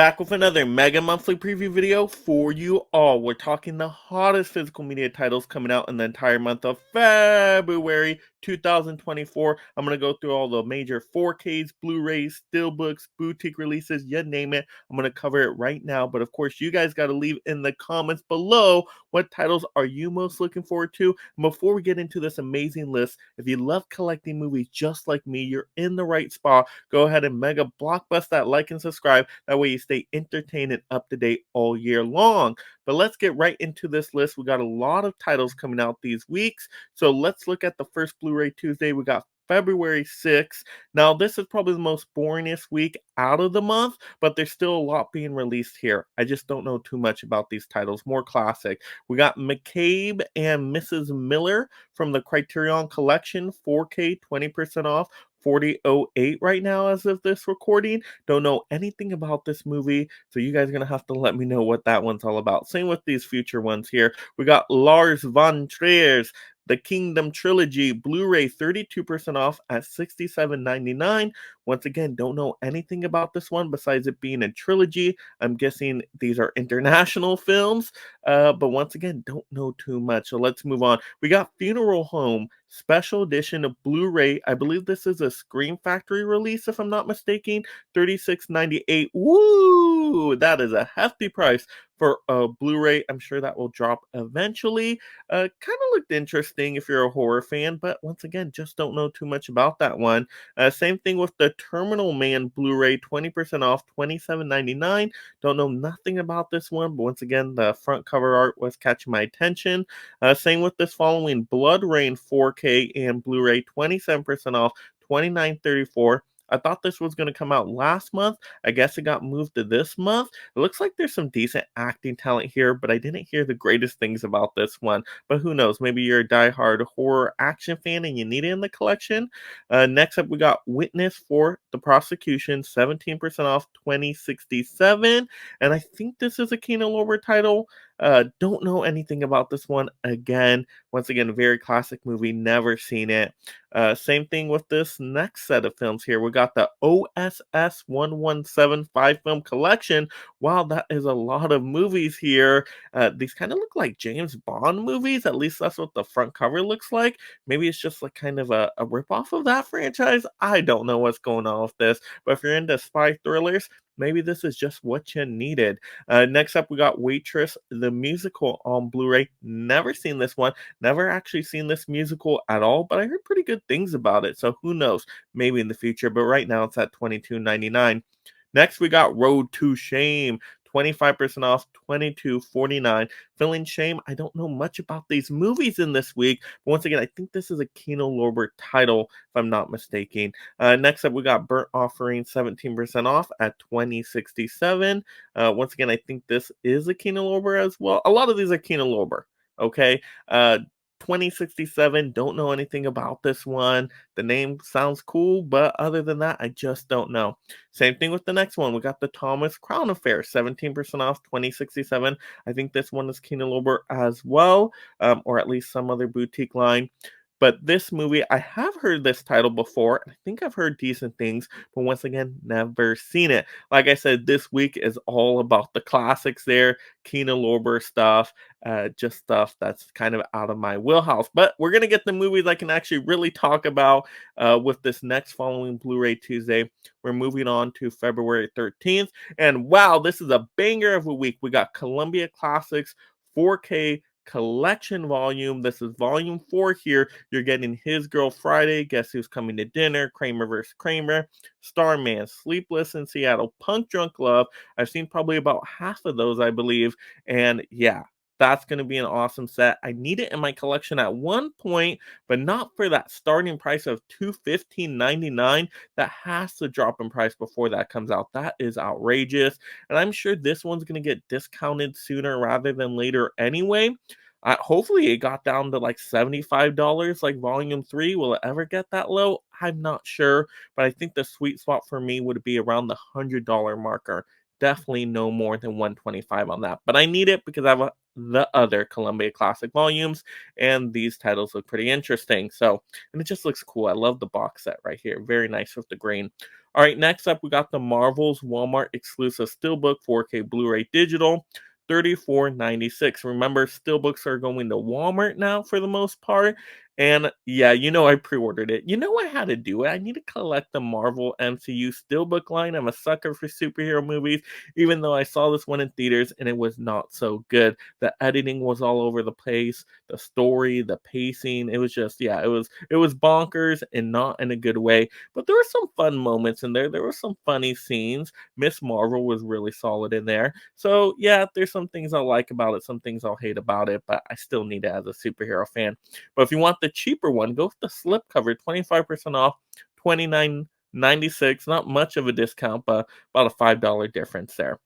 Back with another mega monthly preview video for you all. We're talking the hottest physical media titles coming out in the entire month of February 2024. I'm going to go through all the major 4Ks, Blu-rays, steelbooks, boutique releases, you name it. I'm going to cover it right now. But of course, you guys got to leave in the comments below what titles are you most looking forward to. And before we get into this amazing list, if you love collecting movies just like me, you're in the right spot. Go ahead and mega blockbust that like and subscribe. That way you stay entertained and up to date all year long. But let's get right into this list. We got a lot of titles coming out these weeks. So let's look at the first Blu-ray Tuesday. We got February 6th. Now, this is probably the most boringest week out of the month, but there's still a lot being released here. I just don't know too much about these titles. More classic. We got McCabe and Mrs. Miller from the Criterion Collection, 4K, 20% off. 4008 right now as of this recording. Don't know anything about this movie, so you guys are gonna have to let me know what that one's all about. Same with these future ones here. We got Lars von Trier's The Kingdom Trilogy Blu-ray, 32% off at $67.99. Once again, don't know anything about this one besides it being a trilogy. I'm guessing these are international films, but once again, don't know too much. So let's move on. We got Funeral Home Special Edition of Blu-ray. I believe this is a Scream Factory release, if I'm not mistaken. $36.98. Woo! That is a hefty price for a Blu-ray. I'm sure that will drop eventually. Kind of looked interesting if you're a horror fan, but once again, just don't know too much about that one. Same thing with the Terminal Man Blu-ray, 20% off, $27.99. Don't know nothing about this one, but once again, the front cover art was catching my attention. Same with this following Blood Rain 4K and Blu-ray, 27% off, $29.34. I thought this was going to come out last month. I guess it got moved to this month. It looks like there's some decent acting talent here, but I didn't hear the greatest things about this one. But who knows? Maybe you're a diehard horror action fan and you need it in the collection. Next up, we got Witness for the Prosecution, 17% off, $20.67. And I think this is a Kino Lorber title. Don't know anything about this one. Again, once again, a very classic movie. Never seen it. Same thing with this next set of films here. We got the OSS 1175 film collection. Wow, that is a lot of movies here. These kind of look like James Bond movies. At least that's what the front cover looks like. Maybe it's just like kind of a ripoff of that franchise. I don't know what's going on with this. But if you're into spy thrillers, maybe this is just what you needed. Next up, we got Waitress, the musical on Blu-ray. Never seen this one. Never actually seen this musical at all, but I heard pretty good things about it. So who knows? Maybe in the future. But right now it's at $22.99. Next, we got Road to Shame. 25% off, $22.49. Feeling Shame. I don't know much about these movies in this week. But once again, I think this is a Kino Lorber title, if I'm not mistaken. Next up, we got Burnt Offering, 17% off at $20.67. Once again, I think this is a Kino Lorber as well. A lot of these are Kino Lorber. Okay. 2067. Don't know anything about this one. The name sounds cool, but other than that, I just don't know. Same thing with the next one. We got the Thomas Crown Affair, 17% off, $20.67. I think this one is Kino Lorber as well, or at least some other boutique line. But this movie, I have heard this title before, and I think I've heard decent things, but once again, never seen it. Like I said, this week is all about the classics there, Kino Lorber stuff, just stuff that's kind of out of my wheelhouse. But we're going to get the movies I can actually really talk about with this next following Blu-ray Tuesday. We're moving on to February 13th. And wow, this is a banger of a week. We got Columbia Classics 4K collection volume. This is volume 4 here. You're getting His Girl Friday, Guess Who's Coming to Dinner, Kramer vs. Kramer, Starman, Sleepless in Seattle, Punk Drunk Love. I've seen probably about half of those, I believe. And yeah, that's going to be an awesome set. I need it in my collection at one point, but not for that starting price of $215.99. That has to drop in price before that comes out. That is outrageous. And I'm sure this one's going to get discounted sooner rather than later anyway. Hopefully it got down to like $75 like volume 3. Will it ever get that low? I'm not sure, but I think the sweet spot for me would be around the $100 marker. Definitely no more than 125 on that, but I need it because I have the other Columbia Classic volumes, and these titles look pretty interesting. So, and it just looks cool. I love the box set right here. Very nice with the green. All right, next up, we got the Marvel's Walmart exclusive Steelbook 4K Blu-ray Digital, 34.96. Remember, Steelbooks are going to Walmart now for the most part. And yeah, I pre-ordered it. You know I had to do it. I need to collect the Marvel MCU Steelbook line. I'm a sucker for superhero movies, even though I saw this one in theaters and it was not so good. The editing was all over the place, the story, the pacing. It was just, yeah, it was bonkers and not in a good way. But there were some fun moments in there. There were some funny scenes. Miss Marvel was really solid in there. So yeah, there's some things I like about it, some things I'll hate about it, but I still need it as a superhero fan. But if you want the cheaper one, go with the slipcover, 25% off, 29.96. Not much of a discount, but about a $5 difference there.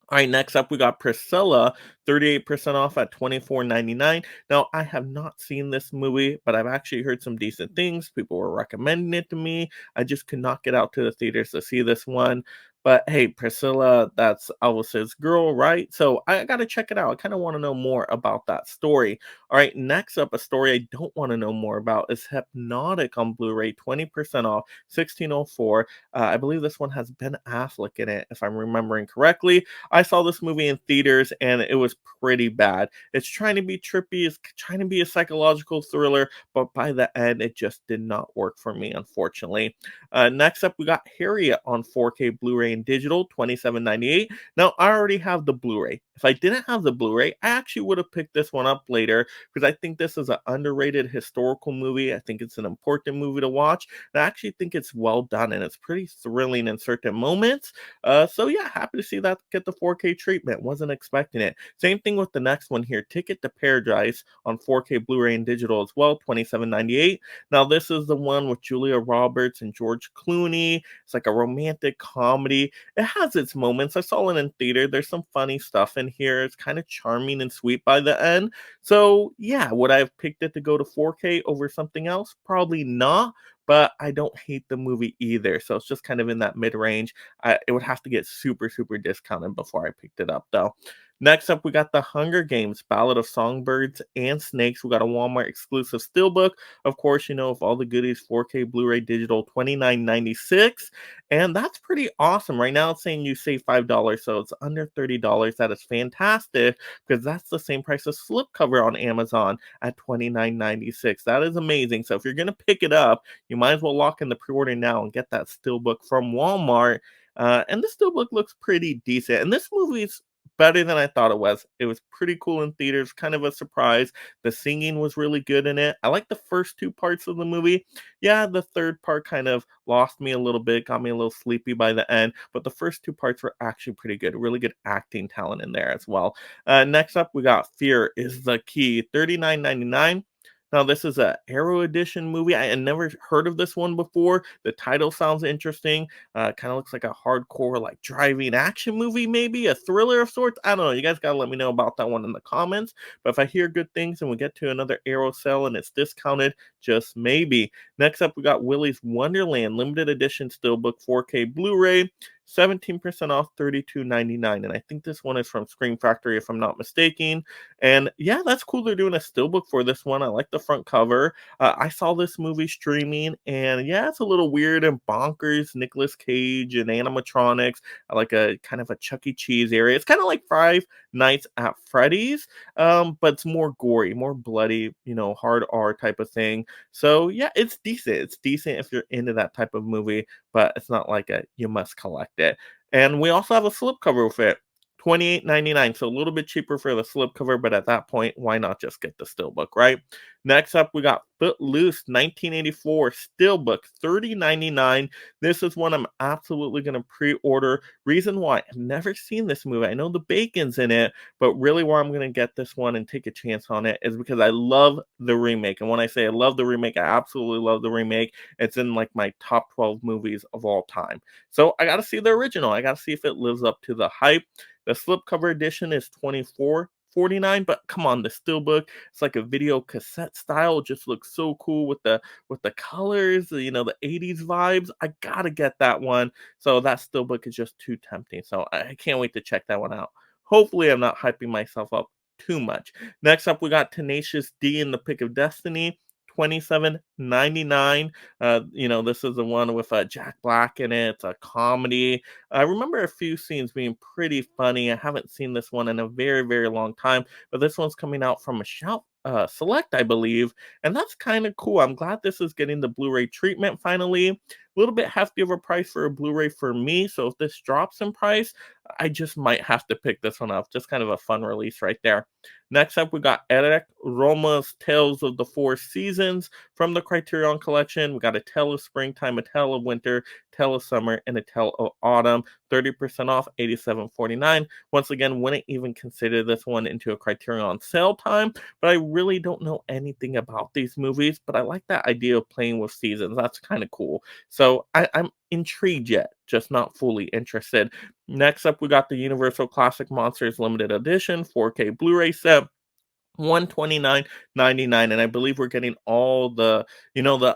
All right, next up we got Priscilla, 38% off at 24.99. Now, I have not seen this movie, but I've actually heard some decent things. People were recommending it to me. I just could not get out to the theaters to see this one. But hey, Priscilla, that's Elvis's girl, right? So I got to check it out. I kind of want to know more about that story. All right, next up, a story I don't want to know more about is Hypnotic on Blu-ray, 20% off, 1604. I believe this one has Ben Affleck in it, if I'm remembering correctly. I saw this movie in theaters and it was pretty bad. It's trying to be trippy, it's trying to be a psychological thriller, but by the end, it just did not work for me, unfortunately. Next up, we got Harriet on 4K Blu-ray and digital, 27.98. Now, I already have the Blu-ray. If I didn't have the Blu-ray, I actually would have picked this one up later because I think this is an underrated historical movie. I think it's an important movie to watch. And I actually think it's well done and it's pretty thrilling in certain moments. So yeah, happy to see that get the 4K treatment. Wasn't expecting it. Same thing with the next one here, Ticket to Paradise on 4K Blu-ray and digital as well, 27.98. Now this is the one with Julia Roberts and George Clooney. It's like a romantic comedy. It has its moments. I saw it in theater. There's some funny stuff in here. It's kind of charming and sweet by the end. So yeah, would I have picked it to go to 4K over something else? Probably not. But I don't hate the movie either. So it's just kind of in that mid range. It would have to get super, super discounted before I picked it up, though. Next up, we got the Hunger Games, Ballad of Songbirds and Snakes. We got a Walmart exclusive steelbook. Of course, with all the goodies, 4K Blu-ray digital, 29.96. And that's pretty awesome. Right now, it's saying you save $5, so it's under $30. That is fantastic because that's the same price as slipcover on Amazon at 29.96. That is amazing. So if you're going to pick it up, you might as well lock in the pre-order now and get that steelbook from Walmart. And the steelbook looks pretty decent. And this movie's better than I thought it was. It was pretty cool in theaters, kind of a surprise. The singing was really good in it. I like the first two parts of the movie. Yeah, the third part kind of lost me a little bit, got me a little sleepy by the end, but the first two parts were actually pretty good. Really good acting talent in there as well. Next up, we got Fear is the Key, 39.99. Now, this is a Arrow Edition movie. I had never heard of this one before. The title sounds interesting. Kind of looks like a hardcore, like driving action movie, maybe a thriller of sorts. I don't know. You guys gotta let me know about that one in the comments. But if I hear good things and we get to another Arrow sale and it's discounted, just maybe. Next up, we got Willy's Wonderland limited edition steelbook 4K Blu-ray. 17% off, 32.99. And I think this one is from Scream Factory, if I'm not mistaken. And yeah, that's cool. They're doing a steelbook for this one. I like the front cover. I saw this movie streaming, and yeah, it's a little weird and bonkers. Nicolas Cage and animatronics. I like a kind of a Chuck E. Cheese area. It's kind of like Five Nights at Freddy's, but it's more gory, more bloody, hard R type of thing. So yeah, it's decent. It's decent if you're into that type of movie, but it's not like a you must collect it. And we also have a slipcover with it. 28.99, so a little bit cheaper for the slipcover, but at that point, why not just get the steelbook, right? Next up, we got Footloose 1984 steelbook, 30.99. This is one I'm absolutely going to pre-order. Reason why, I've never seen this movie. I know the bacon's in it, but really why I'm going to get this one and take a chance on it is because I love the remake. And when I say I love the remake, I absolutely love the remake. It's in like my top 12 movies of all time. So I got to see the original. I got to see if it lives up to the hype. The slipcover edition is $24.49, but come on, the steelbook, it's like a video cassette style. It just looks so cool with the colors, the 80s vibes. I gotta get that one. So that steelbook is just too tempting. So I can't wait to check that one out. Hopefully, I'm not hyping myself up too much. Next up, we got Tenacious D in the Pick of Destiny. $27.99. This is the one with Jack Black in it. It's a comedy. I remember a few scenes being pretty funny. I haven't seen this one in a very, very long time, but this one's coming out from a Shout Select, I believe, and that's kind of cool. I'm glad this is getting the Blu-ray treatment finally. A little bit hefty of a price for a Blu-ray for me, so if this drops in price, I just might have to pick this one up. Just kind of a fun release right there. Next up, we got Eric Roma's Tales of the Four Seasons from the Criterion Collection. We got A Tale of Springtime, A Tale of Winter, Tale of Summer, and A Tale of Autumn. 30% off, $87.49. Once again, wouldn't even consider this one into a Criterion sale time, but I really don't know anything about these movies, but I like that idea of playing with seasons. That's kind of cool. So I'm intrigued yet, just not fully interested. Next up, we got the Universal Classic Monsters Limited Edition 4K Blu-ray set. 129.99, and I believe we're getting all the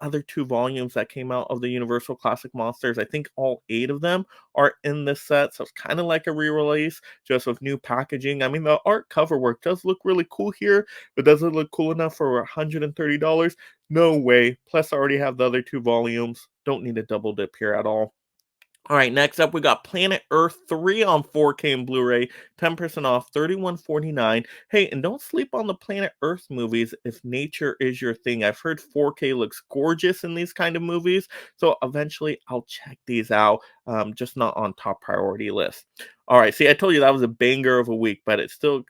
other two volumes that came out of the Universal Classic Monsters. I think all 8 of them are in this set, so it's kind of like a re-release, just with new packaging. I mean, the art cover work does look really cool here, but does it look cool enough for $130? No way. Plus, I already have the other 2 volumes. Don't need a double dip here at all. All right, next up, we got Planet Earth 3 on 4K and Blu-ray, 10% off, $31.49. Hey, and don't sleep on the Planet Earth movies if nature is your thing. I've heard 4K looks gorgeous in these kind of movies, so eventually I'll check these out, just not on top priority list. All right, see, I told you that was a banger of a week, but it still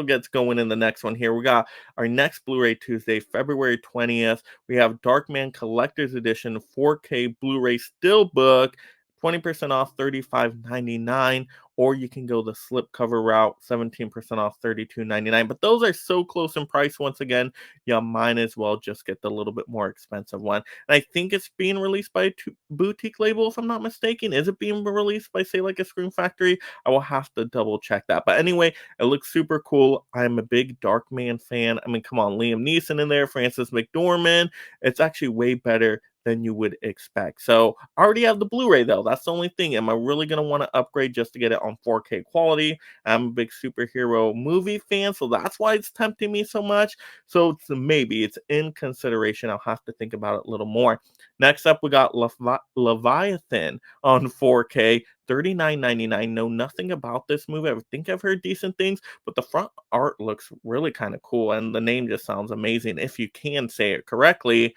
gets going in the next one here. We got our next Blu-ray Tuesday, February 20th. We have Darkman Collector's Edition 4K Blu-ray Steelbook. 20% off, $35.99, or you can go the slipcover route, 17% off, $32.99. But those are so close in price. Once again, you might as well just get the little bit more expensive one. And I think it's being released by a boutique label, if I'm not mistaken. Is it being released by, say, like a Scream Factory? I will have to double check that. But anyway, it looks super cool. I'm a big Darkman fan. I mean, come on, Liam Neeson in there, Frances McDormand. It's actually way better than you would expect. So I already have the Blu-ray though. That's the only thing. Am I really gonna want to upgrade just to get it on 4K quality? I'm a big superhero movie fan, so that's why it's tempting me so much. So maybe it's in consideration. I'll have to think about it a little more. Next up, we got Leviathan on 4K. $39.99. Know nothing about this movie. I think I've heard decent things, but the front art looks really kind of cool, and the name just sounds amazing if you can say it correctly.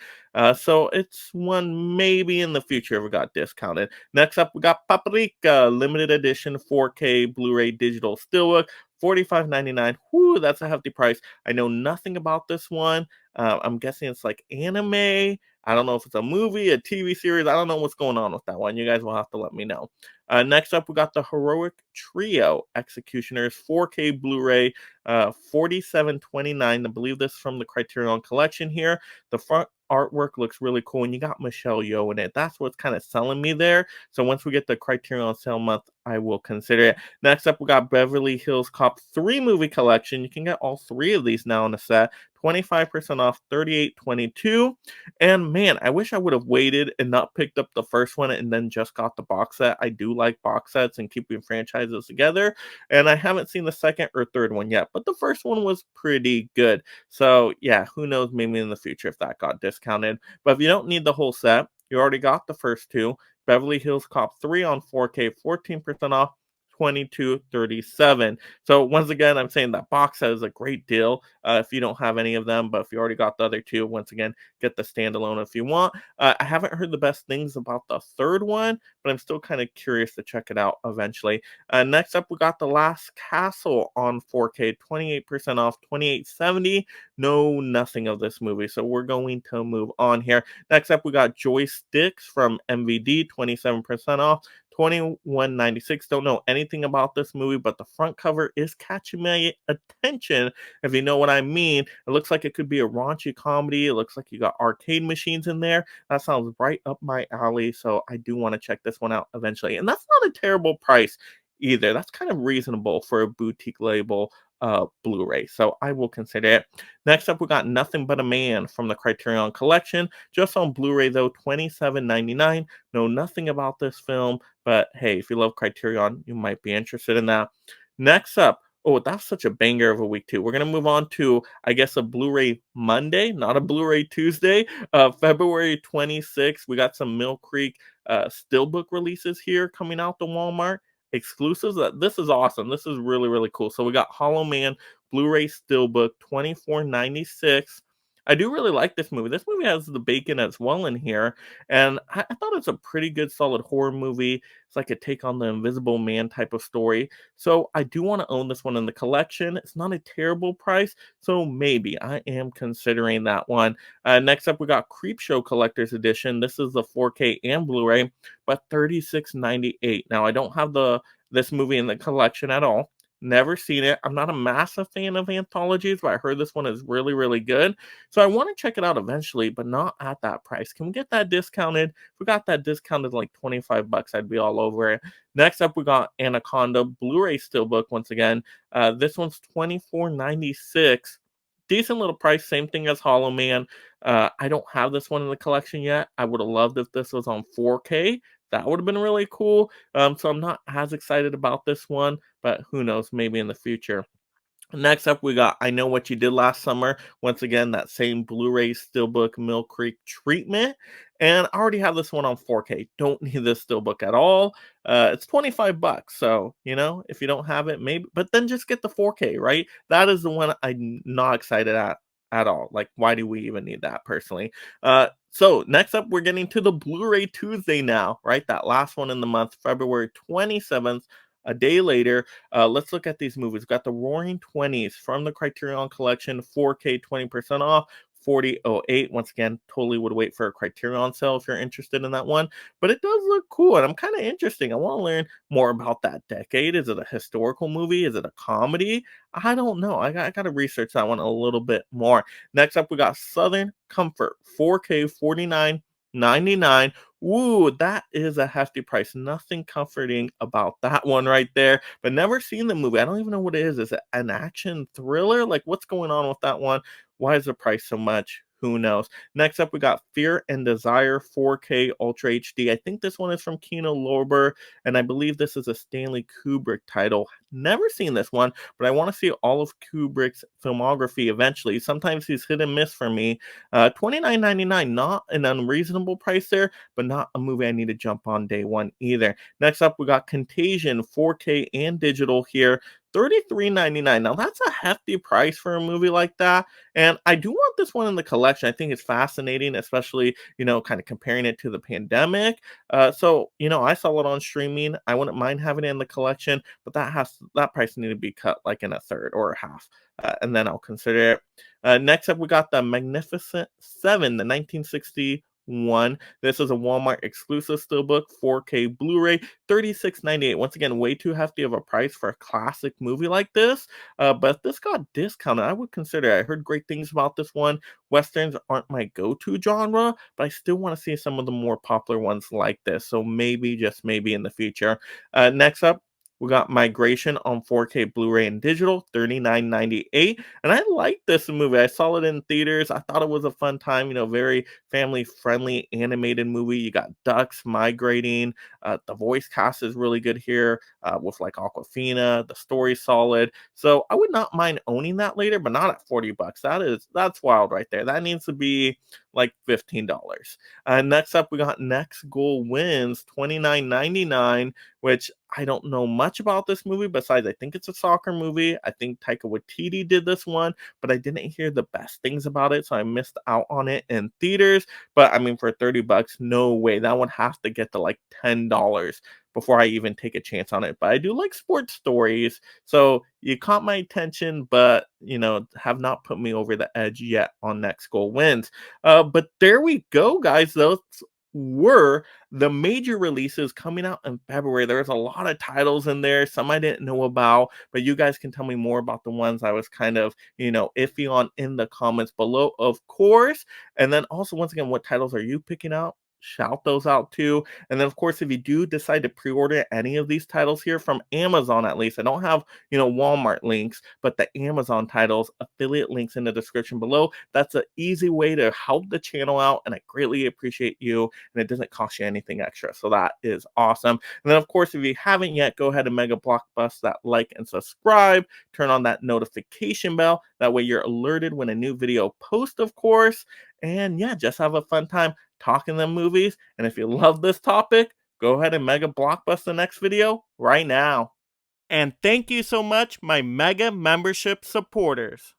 So it's one maybe in the future if it got discounted. Next up, we got Paprika limited edition 4K Blu-ray digital steelbook. $45.99. Whoo, that's a hefty price. I know nothing about this one. I'm guessing it's like anime. I don't know if it's a movie, a TV series. I don't know what's going on with that one. You guys will have to let me know. Next up, we got the Heroic Trio Executioners 4K Blu-ray, 47.29. I believe this is from the Criterion Collection here. The front artwork looks really cool, and you got Michelle Yeoh in it. That's what's kind of selling me there. So once we get the Criterion sale month, I will consider it. Next up, we got Beverly Hills Cop 3 movie collection. You can get all 3 of these now in a set. 25% off, $38.22. And man, I wish I would have waited and not picked up the first one and then just got the box set. I do like box sets and keeping franchises together. And I haven't seen the second or third one yet, but the first one was pretty good. So yeah, who knows, maybe in the future if that got discounted. But if you don't need the whole set, you already got the first 2. Beverly Hills Cop 3 on 4K, 14% off, $22.37. So once again, I'm saying that box set is a great deal if you don't have any of them, but if you already got the other 2, once again, get the standalone if you want. I haven't heard the best things about the third one, but I'm still kind of curious to check it out eventually. Next up, we got The Last Castle on 4K, 28% off, $28.70. Know nothing of this movie, so we're going to move on here. Next up, we got Joysticks from MVD, 27% off, $21.96. Don't know anything about this movie, but the front cover is catching my attention, if you know what I mean. It looks like it could be a raunchy comedy. It looks like you got arcade machines in there. That sounds right up my alley, so I do want to check this one out eventually. And that's not a terrible price either. That's kind of reasonable for a boutique label Blu-ray, so I will consider it. Next up, we got Nothing But a Man from the Criterion Collection, just on Blu-ray though, $27.99. Know nothing about this film, but hey, if you love Criterion, you might be interested in that. Next up, Oh, that's such a banger of a week too. We're gonna move on to, I guess, a Blu-ray Monday, not a Blu-ray Tuesday. February 26th, we got some Mill Creek Steelbook releases here coming out to Walmart exclusives. This is awesome. This is really, really cool. So we got Hollow Man Blu-ray Steelbook 24.96. I do really like this movie. This movie has the bacon as well in here, and I thought it's a pretty good, solid horror movie. It's like a take on the Invisible Man type of story. So I do want to own this one in the collection. It's not a terrible price, so maybe I am considering that one. Next up, we got Creepshow Collector's Edition. This is the 4K and Blu-ray, but 36.98. Now I don't have the this movie in the collection at all. Never seen it. I'm not a massive fan of anthologies, but I heard this one is really, really good. So I want to check it out eventually, but not at that price. Can we get that discounted? If we got that discounted like 25 bucks, I'd be all over it. Next up, we got Anaconda Blu-ray Steelbook once again. This one's 24.96. Decent little price, same thing as Hollow Man. I don't have this one in the collection yet. I would have loved if this was on 4K. That would have been really cool. So I'm not as excited about this one, but who knows, maybe in the future. Next up, we got I Know What You Did Last Summer. Once again, that same Blu-ray Steelbook Mill Creek treatment. And I already have this one on 4K. Don't need this Steelbook at all. It's 25 bucks. So, if you don't have it, maybe, but then just get the 4K, right? That is the one I'm not excited at all. Like, why do we even need that personally? So next up, we're getting to the Blu-ray Tuesday now, right? That last one in the month, February 27th. A day later, let's look at these movies. We've got the Roaring Twenties from the Criterion Collection, 4K, 20% off. 4008. Once again, totally would wait for a Criterion sale if you're interested in that one. But it does look cool, and I'm kind of interesting. I want to learn more about that decade. Is it a historical movie? Is it a comedy? I don't know. I got to research that one a little bit more. Next up, we got Southern Comfort, 4K, 49.99. Ooh, that is a hefty price. Nothing comforting about that one right there. But never seen the movie. I don't even know what it is. Is it an action thriller? Like, what's going on with that one? Why is the price so much? Who knows? Next up, we got Fear and Desire 4K Ultra HD. I think this one is from Kino Lorber, and I believe this is a Stanley Kubrick title. Never seen this one, but I want to see all of Kubrick's filmography eventually. Sometimes he's hit and miss for me. 29.99, not an unreasonable price there, but not a movie I need to jump on day one either. Next up, we got Contagion 4K and digital here. 33.99. Now that's a hefty price for a movie like that. And I do want this one in the collection. I think it's fascinating, especially, kind of comparing it to the pandemic. So, I saw it on streaming. I wouldn't mind having it in the collection, but that price need to be cut like in a third or a half. And then I'll consider it. Next up, we got the Magnificent Seven, the 1961. This is a Walmart exclusive steelbook, 4K Blu-ray, 36.98. Once again, way too hefty of a price for a classic movie like this. But if this got discounted, I would consider it. I heard great things about this one. Westerns aren't my go-to genre, but I still want to see some of the more popular ones like this. So maybe, just maybe in the future. Next up, we got Migration on 4K Blu-ray and digital, 39.98. And I like this movie. I saw it in theaters. I thought it was a fun time, very family-friendly animated movie. You got ducks migrating. The voice cast is really good here with like Aquafina. The story's solid. So I would not mind owning that later, but not at 40 bucks. That's wild right there. That needs to be like $15. Next up, we got Next Goal Wins, 29.99, which I don't know much about this movie besides I think it's a soccer movie. I think Taika Waititi did this one, but I didn't hear the best things about it, so I missed out on it in theaters. But I mean, for 30 bucks, no way. That one has to get to like $10 before I even take a chance on it. But I do like sports stories, so you caught my attention, but have not put me over the edge yet on Next Goal Wins. But there we go, guys. Those were the major releases coming out in February. There's a lot of titles in there, some I didn't know about, but you guys can tell me more about the ones I was kind of, iffy on in the comments below, of course. And then also, once again, what titles are you picking out? shout those out too. And then, of course, if you do decide to pre-order any of these titles here from Amazon, at least, I don't have, Walmart links, but the Amazon titles, affiliate links in the description below. That's an easy way to help the channel out, and I greatly appreciate you, and it doesn't cost you anything extra. So that is awesome. And then, of course, if you haven't yet, go ahead and Mega Blockbuster that like and subscribe. Turn on that notification bell. That way you're alerted when a new video posts, of course. And yeah, just have a fun time talking them movies. And if you love this topic, go ahead and Mega Blockbuster the next video right now. And thank you so much, my Mega membership supporters.